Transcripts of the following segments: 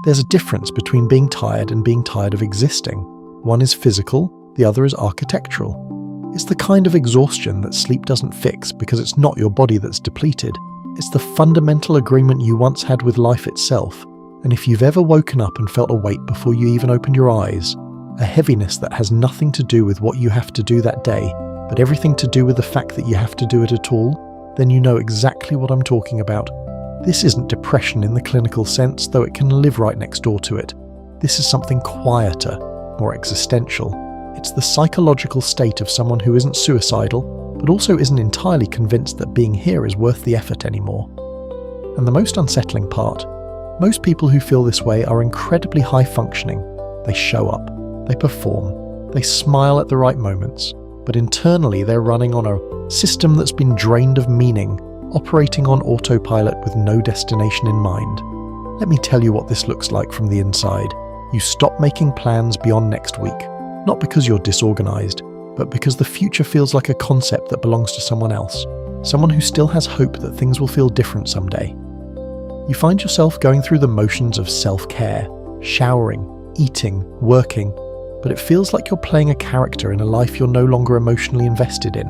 There's a difference between being tired and being tired of existing. One is physical, the other is architectural. It's the kind of exhaustion that sleep doesn't fix because it's not your body that's depleted. It's the fundamental agreement you once had with life itself. And if you've ever woken up and felt a weight before you even opened your eyes, a heaviness that has nothing to do with what you have to do that day, but everything to do with the fact that you have to do it at all, then you know exactly what I'm talking about. This isn't depression in the clinical sense, though it can live right next door to it. This is something quieter, more existential. It's the psychological state of someone who isn't suicidal, but also isn't entirely convinced that being here is worth the effort anymore. And the most unsettling part, most people who feel this way are incredibly high functioning. They show up, they perform, they smile at the right moments, but internally they're running on a system that's been drained of meaning, operating on autopilot with no destination in mind. Let me tell you what this looks like from the inside. You stop making plans beyond next week, not because you're disorganized, but because the future feels like a concept that belongs to someone else, someone who still has hope that things will feel different someday. You find yourself going through the motions of self-care, showering, eating, working, but it feels like you're playing a character in a life you're no longer emotionally invested in.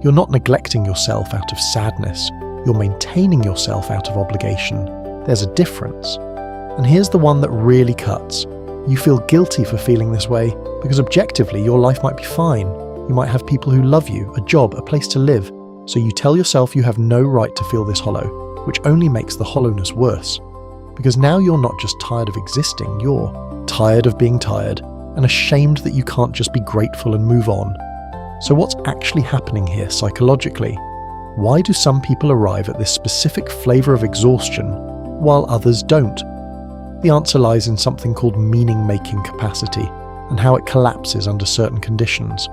You're not neglecting yourself out of sadness, you're maintaining yourself out of obligation. There's a difference. And here's the one that really cuts. You feel guilty for feeling this way because objectively your life might be fine. You might have people who love you, a job, a place to live. So you tell yourself you have no right to feel this hollow, which only makes the hollowness worse. Because now you're not just tired of existing, you're tired of being tired and ashamed that you can't just be grateful and move on. So what's actually happening here psychologically? Why do some people arrive at this specific flavor of exhaustion while others don't? The answer lies in something called meaning-making capacity and how it collapses under certain conditions.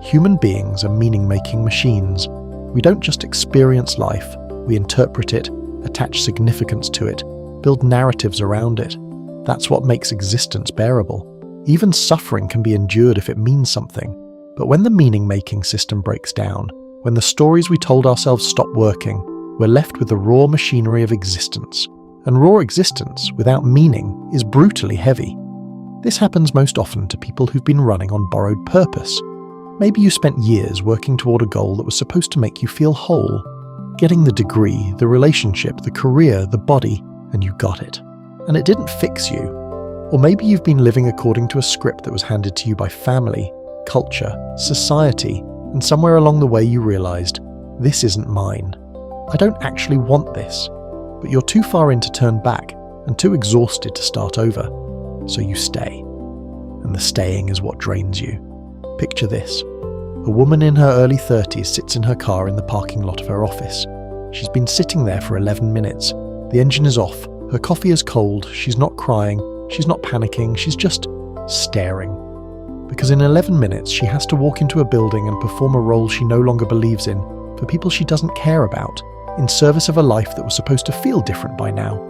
Human beings are meaning-making machines. We don't just experience life, we interpret it, attach significance to it, build narratives around it. That's what makes existence bearable. Even suffering can be endured if it means something. But when the meaning-making system breaks down, when the stories we told ourselves stop working, we're left with the raw machinery of existence. And raw existence, without meaning, is brutally heavy. This happens most often to people who've been running on borrowed purpose. Maybe you spent years working toward a goal that was supposed to make you feel whole. Getting the degree, the relationship, the career, the body, and you got it. And it didn't fix you. Or maybe you've been living according to a script that was handed to you by family, culture, society, and somewhere along the way you realized, this isn't mine. I don't actually want this. But you're too far in to turn back and too exhausted to start over. So you stay. And the staying is what drains you. Picture this. A woman in her early 30s sits in her car in the parking lot of her office. She's been sitting there for 11 minutes. The engine is off. Her coffee is cold. She's not crying. She's not panicking. She's just staring. Because in 11 minutes she has to walk into a building and perform a role she no longer believes in for people she doesn't care about, in service of a life that was supposed to feel different by now.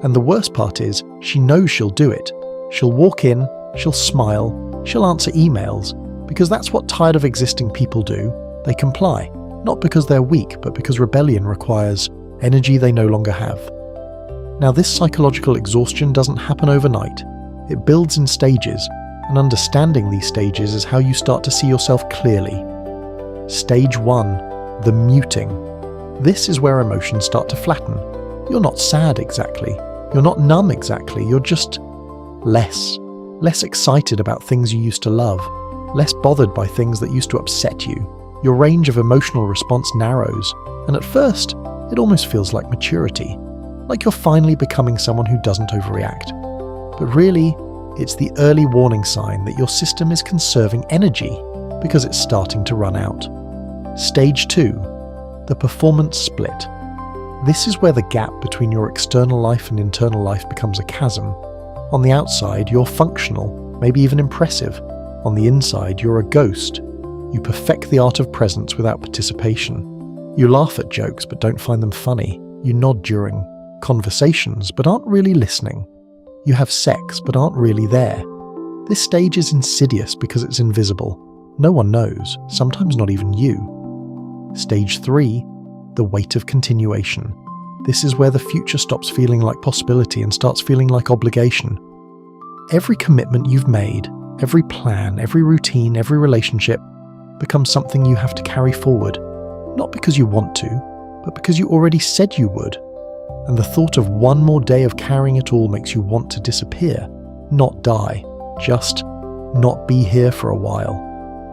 And the worst part is, she knows she'll do it. She'll walk in, she'll smile, she'll answer emails, because that's what tired of existing people do. They comply, not because they're weak, but because rebellion requires energy they no longer have. Now this psychological exhaustion doesn't happen overnight. It builds in stages, and understanding these stages is how you start to see yourself clearly. Stage 1, the muting. This is where emotions start to flatten. You're not sad exactly. You're not numb exactly. You're just less excited about things you used to love, less bothered by things that used to upset you. Your range of emotional response narrows, and at first, it almost feels like maturity, like you're finally becoming someone who doesn't overreact. But really, it's the early warning sign that your system is conserving energy because it's starting to run out. Stage 2, the performance split. This is where the gap between your external life and internal life becomes a chasm. On the outside, you're functional, maybe even impressive. On the inside, you're a ghost. You perfect the art of presence without participation. You laugh at jokes but don't find them funny. You nod during conversations but aren't really listening. You have sex but aren't really there. This stage is insidious because it's invisible. No one knows, sometimes not even you. Stage 3, the weight of continuation. This is where the future stops feeling like possibility and starts feeling like obligation. Every commitment you've made, every plan, every routine, every relationship becomes something you have to carry forward, not because you want to, but because you already said you would. And the thought of one more day of carrying it all makes you want to disappear, not die, just not be here for a while.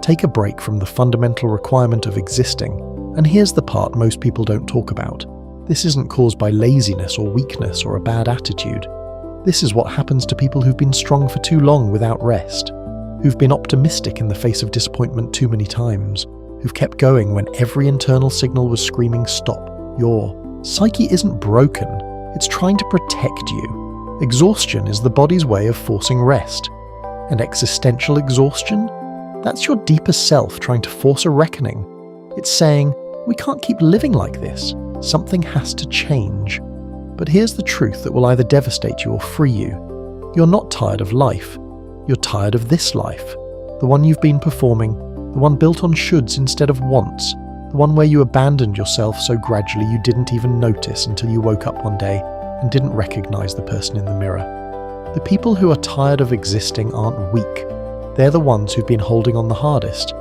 Take a break from the fundamental requirement of existing. And here's the part most people don't talk about. This isn't caused by laziness or weakness or a bad attitude. This is what happens to people who've been strong for too long without rest, who've been optimistic in the face of disappointment too many times, who've kept going when every internal signal was screaming stop. Your psyche isn't broken, it's trying to protect you. Exhaustion is the body's way of forcing rest. And existential exhaustion? That's your deeper self trying to force a reckoning. It's saying, we can't keep living like this. Something has to change. But here's the truth that will either devastate you or free you. You're not tired of life. You're tired of this life. The one you've been performing, the one built on shoulds instead of wants, the one where you abandoned yourself so gradually you didn't even notice until you woke up one day and didn't recognize the person in the mirror. The people who are tired of existing aren't weak. They're the ones who've been holding on the hardest.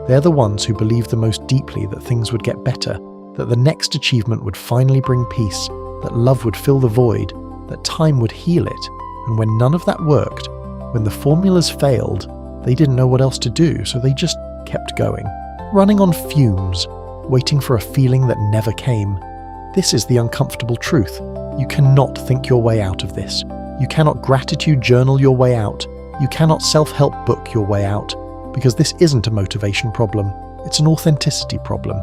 They're the ones who believe the most deeply that things would get better, that the next achievement would finally bring peace, that love would fill the void, that time would heal it. And when none of that worked, when the formulas failed, they didn't know what else to do, so they just kept going, running on fumes, waiting for a feeling that never came. This is the uncomfortable truth. You cannot think your way out of this. You cannot gratitude journal your way out. You cannot self-help book your way out, because this isn't a motivation problem. It's an authenticity problem.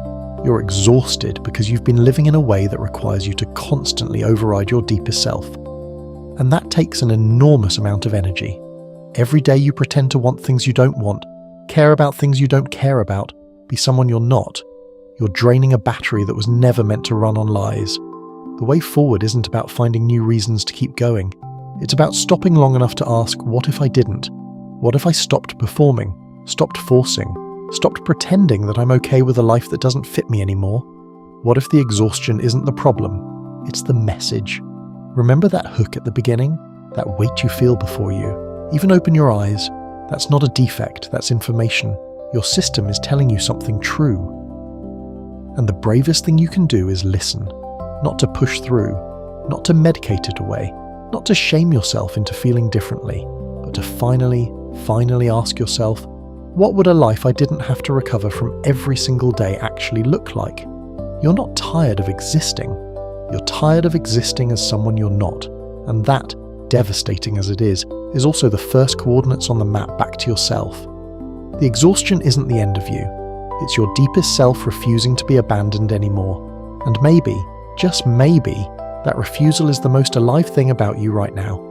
You're exhausted because you've been living in a way that requires you to constantly override your deepest self. And that takes an enormous amount of energy. Every day you pretend to want things you don't want, care about things you don't care about, be someone you're not. You're draining a battery that was never meant to run on lies. The way forward isn't about finding new reasons to keep going. It's about stopping long enough to ask, what if I didn't? What if I stopped performing, stopped forcing, stopped pretending that I'm okay with a life that doesn't fit me anymore? What if the exhaustion isn't the problem? It's the message. Remember that hook at the beginning? That weight you feel before you. Even open your eyes. That's not a defect, that's information. Your system is telling you something true. And the bravest thing you can do is listen. Not to push through, not to medicate it away, not to shame yourself into feeling differently, but to finally ask yourself, what would a life I didn't have to recover from every single day actually look like? You're not tired of existing. You're tired of existing as someone you're not. And that, devastating as it is also the first coordinates on the map back to yourself. The exhaustion isn't the end of you. It's your deepest self refusing to be abandoned anymore. And maybe, just maybe, that refusal is the most alive thing about you right now.